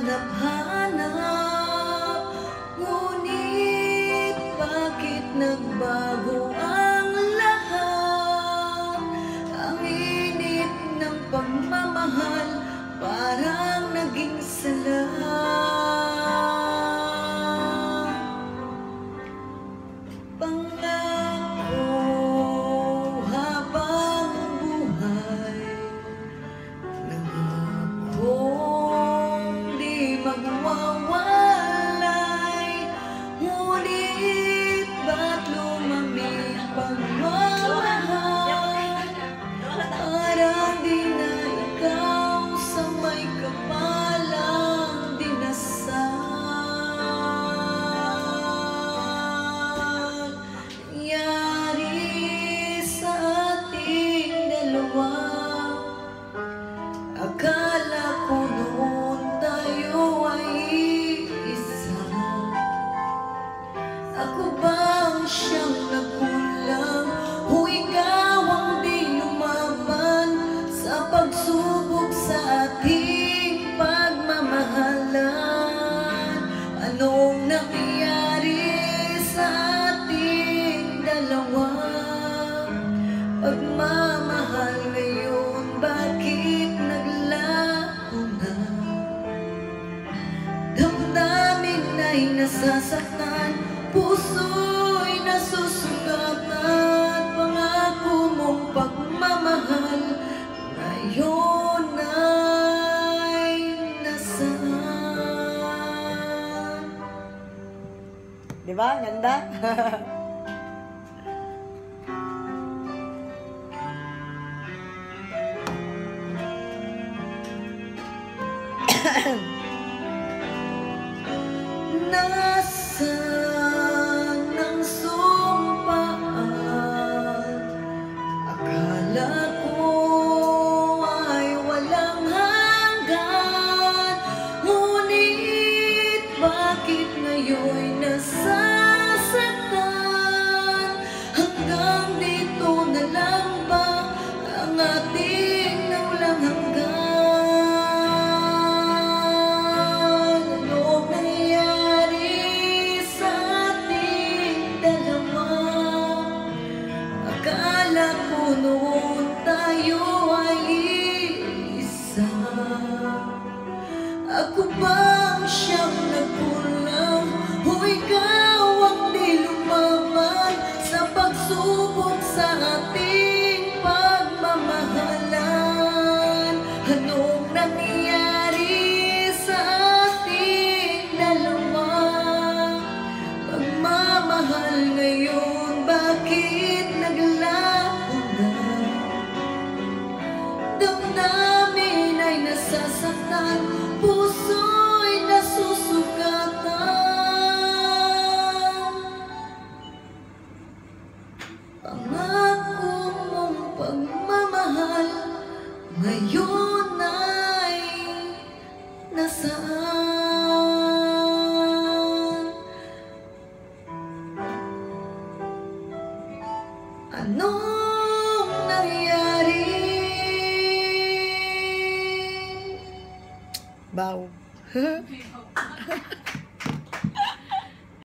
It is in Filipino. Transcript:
hanap-hanap, ngunit bakit nagbago ang lahat? Ang init ng pagmamahal parang naging sala. Pangako habang buhay, nangakong di magwawalay, ngunit ba't lumamig pagmamahal? Parang di na ikaw sa may kapalang dinasal. Nangyari sa ating dalawa, akala ko noon tayo ay isa. Ako ba ang siyang nagkulang, o ikaw ang di lumaban sa pagsubok sa ating pagmamahalan? Anong nangyari sa ating dalawa? Pagmamahal ngayon, bakit naglaho na? Damdamin ay nasasaktan, puso'y nasusugatan. Pangako mong pagmamahal ngayon ay nasaan? Diba? Ganda? Nasaan ang sumpaan? Akala ko ay walang hanggan, ngunit bakit ngayon'y nasasaktan? Hanggang dito na lang ba ang ating naulang hanggan? Akala ko noon tayo ay isa. Ako ba ang siyang nagkulang, o ikaw ang di lumaban sa pagsubok sa ating pagmamahalan? Anong nangyari sa ating dalawa? Pagmamahal ngayon, bakit naglaho na? Damdamin ay nasasaktan, puso'y nasusugatan. Pangako mong pagmamahal ngayon ay nasaan? Anong nangyari? Bow.